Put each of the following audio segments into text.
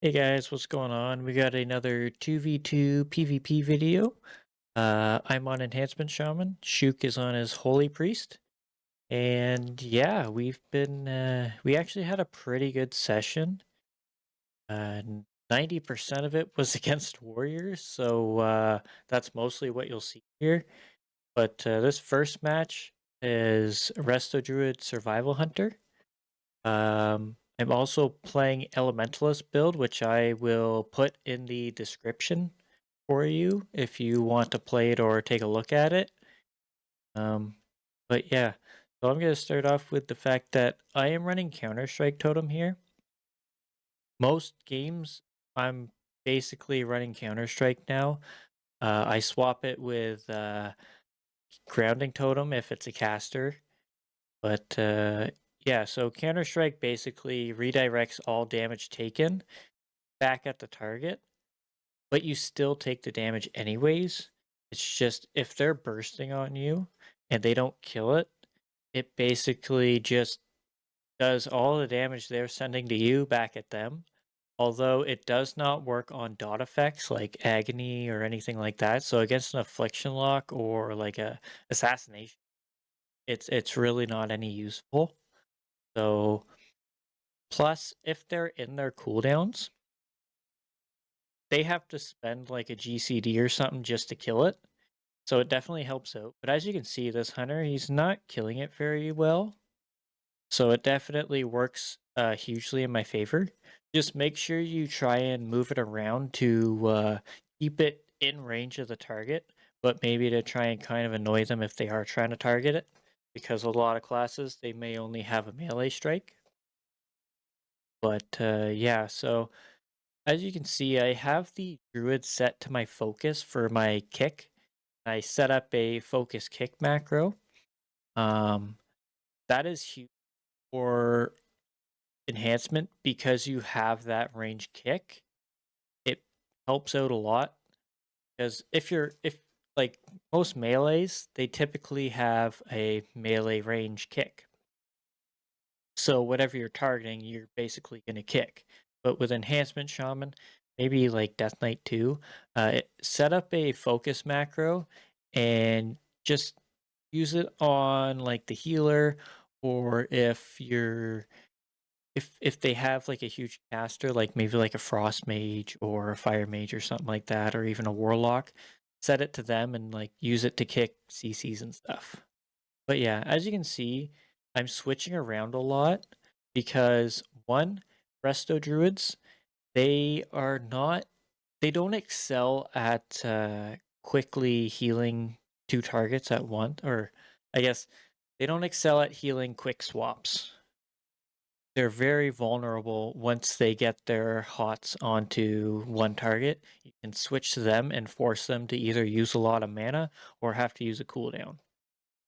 Hey guys, what's going on? We got another 2v2 PvP video. I'm on Enhancement Shaman. Shuk is on his Holy Priest. And yeah, we actually had a pretty good session. 90% of it was against warriors, so that's mostly what you'll see here. But this first match is Resto Druid Survival Hunter. I'm also playing Elementalist build, which I will put in the description for you if you want to play it or take a look at it. Um, but yeah, so I'm going to start off with the fact that I am running Counter-Strike Totem here. Most games, I'm basically running Counter-Strike now. I swap it with Grounding Totem if it's a caster. But yeah, so Counter-Strike basically redirects all damage taken back at the target, but you still take the damage anyways. It's just if they're bursting on you and they don't kill it, it basically just does all the damage they're sending to you back at them. Although it does not work on dot effects like agony or anything like that. So against an affliction lock or like a assassination, it's really not any useful. So plus if they're in their cooldowns, they have to spend like a GCD or something just to kill it. So it definitely helps out. But as you can see, this hunter, he's not killing it very well. So it definitely works hugely in my favor. Just make sure you try and move it around to keep it in range of the target, but maybe to try and kind of annoy them if they are trying to target it. Because a lot of classes, they may only have a melee strike. But yeah, so as you can see, I have the druid set to my focus for my kick. I set up a focus kick macro. Um, that is huge for enhancement because you have that range kick. It helps out a lot because if like most melees, they typically have a melee range kick. So whatever you're targeting, you're basically gonna kick. But with Enhancement Shaman, maybe like Death Knight 2, set up a focus macro and just use it on like the healer, or if they have like a huge caster, like maybe like a frost mage or a fire mage or something like that, or even a warlock, set it to them and like use it to kick CCs and stuff. But yeah, as you can see, I'm switching around a lot because one, Resto Druids, they are not, they don't excel at quickly healing two targets at once, or I guess they don't excel at healing quick swaps. They're very vulnerable once they get their hots onto one target. You can switch to them and force them to either use a lot of mana or have to use a cooldown.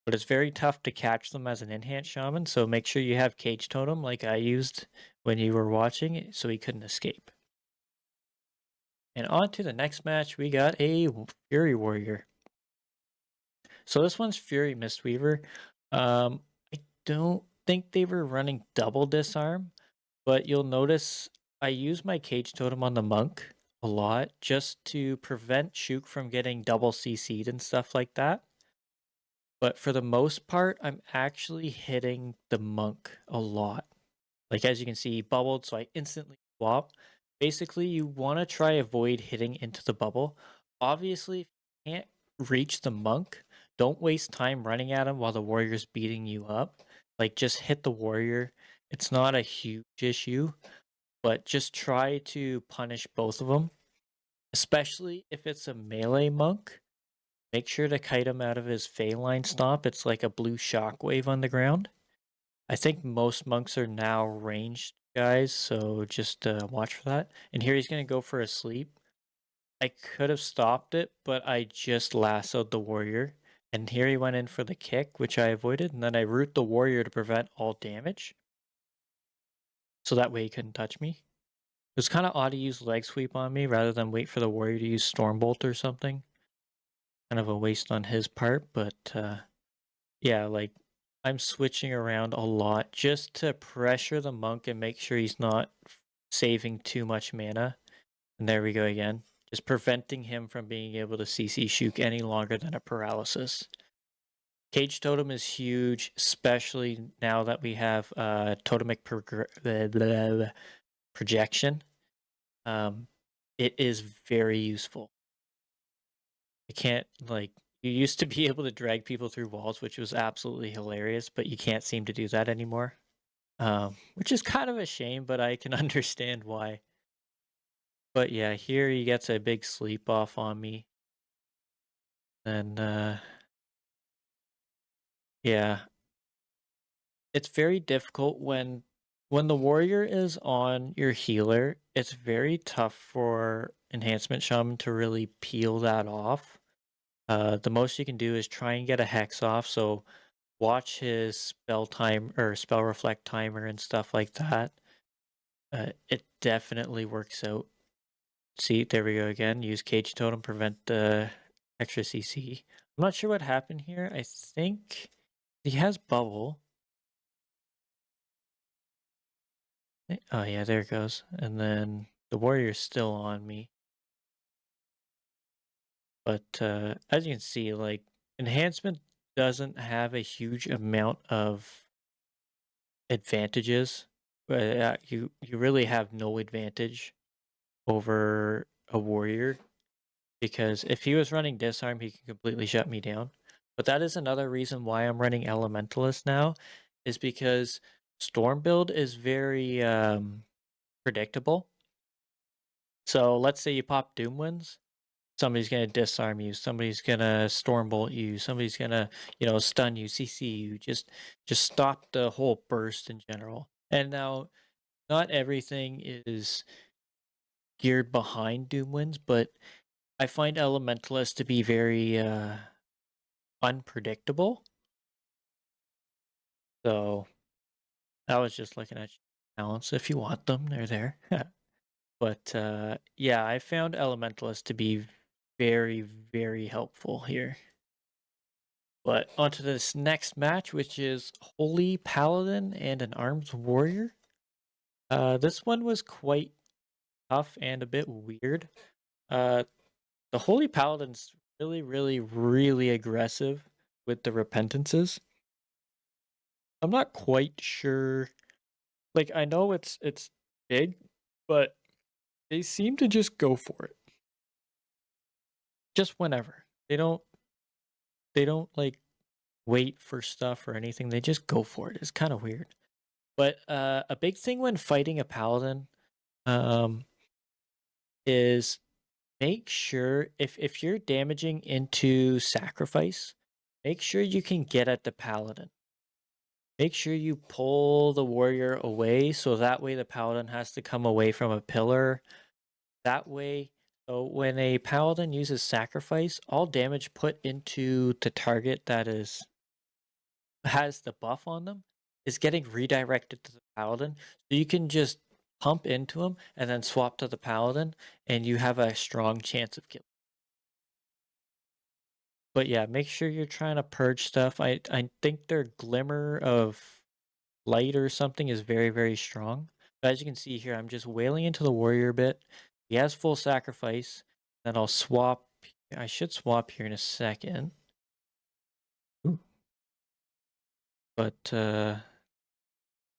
But it's very tough to catch them as an enhanced shaman, so make sure you have Cage Totem like I used when you were watching so he couldn't escape. And on to the next match, we got a Fury Warrior. So this one's Fury Mistweaver. I don't think they were running double disarm, but you'll notice I use my Cage Totem on the monk a lot just to prevent Shuk from getting double CC'd and stuff like that. But for the most part, I'm actually hitting the monk a lot. Like as you can see, he bubbled, so I instantly swap. Basically, you want to try avoid hitting into the bubble. Obviously, if you can't reach the monk, don't waste time running at him while the warrior's beating you up. Like just hit the warrior. It's not a huge issue, but just try to punish both of them. Especially if it's a melee monk. Make sure to kite him out of his Phalanx stomp. It's like a blue shockwave on the ground. I think most monks are now ranged guys, so just watch for that. And here he's going to go for a sleep. I could have stopped it, but I just lassoed the warrior. And here he went in for the kick, which I avoided. And then I root the warrior to prevent all damage. So that way he couldn't touch me. It was kind of odd to use leg sweep on me rather than wait for the warrior to use Stormbolt or something. Kind of a waste on his part, but yeah, like I'm switching around a lot just to pressure the monk and make sure he's not saving too much mana. And there we go again. Just preventing him from being able to CC Shook any longer than a paralysis. Cage Totem is huge, especially now that we have Totemic Projection. It is very useful. You can't, like, you used to be able to drag people through walls, which was absolutely hilarious, but you can't seem to do that anymore. Which is kind of a shame, but I can understand why. But yeah, here he gets a big sleep off on me. And yeah, it's very difficult when the warrior is on your healer. It's very tough for Enhancement Shaman to really peel that off. The most you can do is try and get a hex off. So watch his spell time or spell reflect timer and stuff like that. It definitely works out. See, there we go again. Use Cage Totem, prevent the extra CC. I'm not sure what happened here. I think he has Bubble. Oh yeah, there it goes. And then the warrior's still on me. But as you can see, like, enhancement doesn't have a huge amount of advantages. You really have no advantage over a warrior, because if he was running disarm, he can completely shut me down. But that is another reason why I'm running Elementalist now, is because Storm build is very predictable. So let's say you pop Doom Winds, somebody's gonna disarm you, somebody's gonna Stormbolt you, somebody's gonna, stun you, CC you, just stop the whole burst in general. And now, not everything is geared behind Doom Winds, but I find Elementalist to be very unpredictable. So I was just looking at balance. If you want them, they're there. But yeah, I found Elementalist to be very, very helpful here. But onto this next match, which is Holy Paladin and an Arms Warrior. This one was quite tough and a bit weird. The Holy Paladin's really, really, really aggressive with the repentances. I'm not quite sure. Like, I know it's big, but they seem to just go for it. Just whenever. They don't like wait for stuff or anything. They just go for it. It's kind of weird. But a big thing when fighting a paladin is make sure if you're damaging into sacrifice, make sure you can get at the paladin. Make sure you pull the warrior away, so that way the paladin has to come away from a pillar. That way, so when a paladin uses sacrifice, all damage put into the target that has the buff on them is getting redirected to the paladin. So you can just pump into him and then swap to the paladin, and you have a strong chance of killing. But yeah, make sure you're trying to purge stuff. I think their glimmer of light or something is very, very strong. But as you can see here, I'm just wailing into the warrior a bit. He has full sacrifice. Then I'll swap. I should swap here in a second. Ooh. But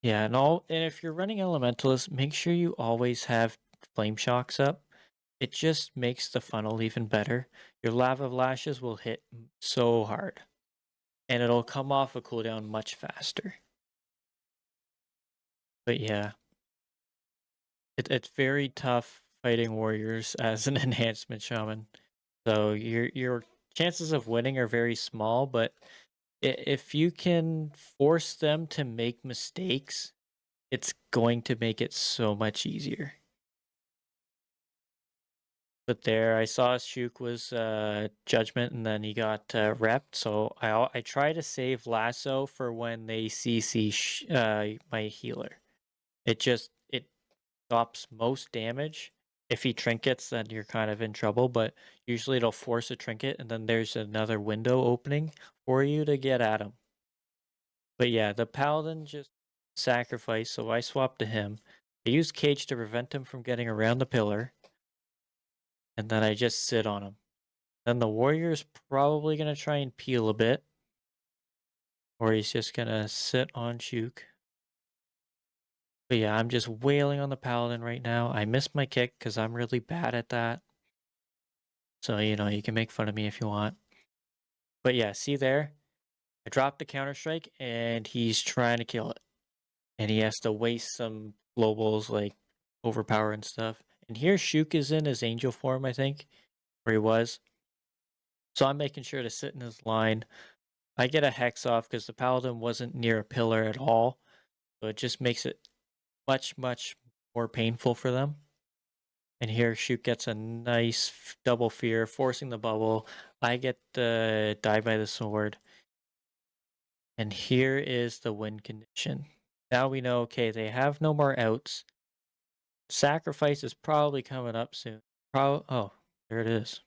yeah, and if you're running Elementalist, make sure you always have Flame Shocks up. It just makes the funnel even better. Your Lava Lashes will hit so hard, and it'll come off a cooldown much faster. But yeah, it's very tough fighting warriors as an enhancement shaman. So your chances of winning are very small, but if you can force them to make mistakes, it's going to make it so much easier. But there, I saw Shook was Judgment, and then he got repped. So I try to save Lasso for when they CC my healer. It stops most damage. If he trinkets, then you're kind of in trouble. But usually it'll force a trinket, and then there's another window opening for you to get at him. But yeah, the Paladin just sacrificed, so I swapped to him. I use cage to prevent him from getting around the pillar, and then I just sit on him. Then the warrior is probably going to try and peel a bit, or he's just going to sit on Shuk. But yeah, I'm just wailing on the paladin right now. I missed my kick because I'm really bad at that. So, you know, you can make fun of me if you want. But yeah, see there? I dropped the counter-strike, and he's trying to kill it. And he has to waste some globals, like overpower and stuff. And here Shuk is in his angel form, I think, where he was. So I'm making sure to sit in his line. I get a hex off because the paladin wasn't near a pillar at all. So it just makes it much, much more painful for them. And here Shuk gets a nice double fear, forcing the bubble. I get the die by the sword. And here is the win condition. Now we know, okay, they have no more outs. Sacrifice is probably coming up soon. Oh, there it is.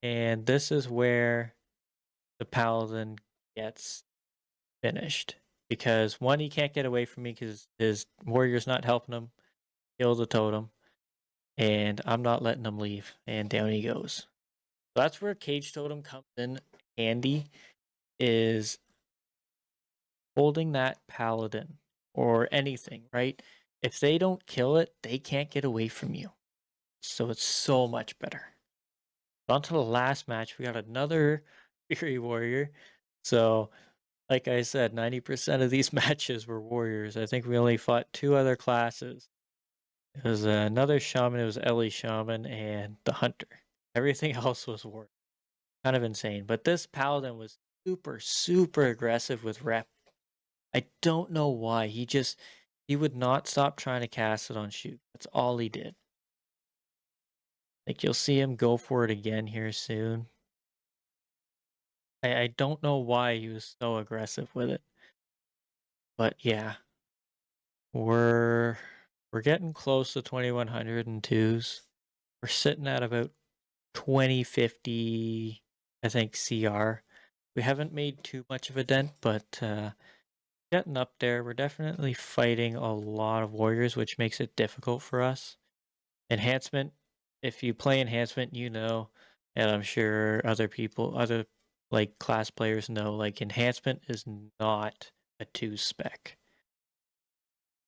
And this is where the paladin gets finished. Because one, he can't get away from me because his warrior's not helping him kill the totem. And I'm not letting him leave. And down he goes. So that's where cage totem comes in handy, is holding that paladin or anything, right? If they don't kill it, they can't get away from you. So it's so much better. On to the last match, we got another Fury Warrior. So, like I said, 90% of these matches were Warriors. I think we only fought 2 other classes. It was another Shaman, it was Ellie Shaman, and the Hunter. Everything else was Warrior. Kind of insane. But this Paladin was super, super aggressive with rep. I don't know why. He would not stop trying to cast it on Shuk. That's all he did. Like, you'll see him go for it again here soon. I don't know why he was so aggressive with it. But yeah. We're getting close to 2100 and twos. We're sitting at about 2050, I think, CR. We haven't made too much of a dent, but getting up there. We're definitely fighting a lot of warriors, which makes it difficult for us. Enhancement, if you play enhancement, you know, and I'm sure other like class players know, like enhancement is not a 2 spec.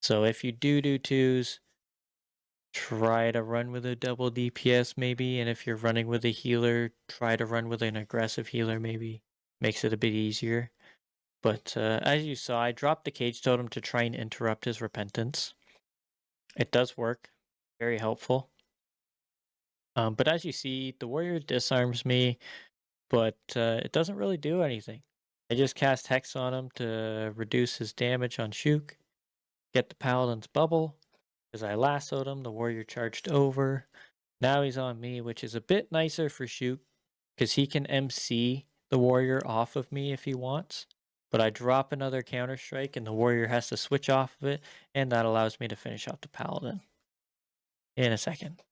So if you do 2s, try to run with a double DPS maybe, and if you're running with a healer, try to run with an aggressive healer maybe. Makes it a bit easier. But as you saw, I dropped the cage totem to try and interrupt his repentance. It does work. Very helpful. But as you see, the warrior disarms me, but it doesn't really do anything. I just cast Hex on him to reduce his damage on Shuk, get the paladin's bubble. As I lassoed him, the warrior charged over. Now he's on me, which is a bit nicer for Shuk, because he can MC the warrior off of me if he wants. But I drop another counter strike, and the warrior has to switch off of it, and that allows me to finish off the paladin in a second.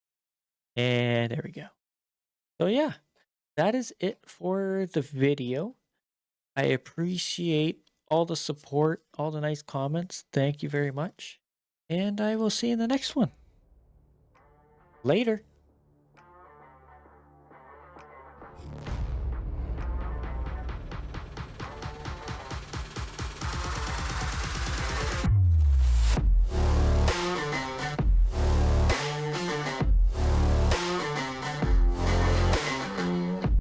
And there we go. So yeah, that is it for the video. I appreciate all the support, all the nice comments. Thank you very much. And I will see you in the next one. Later.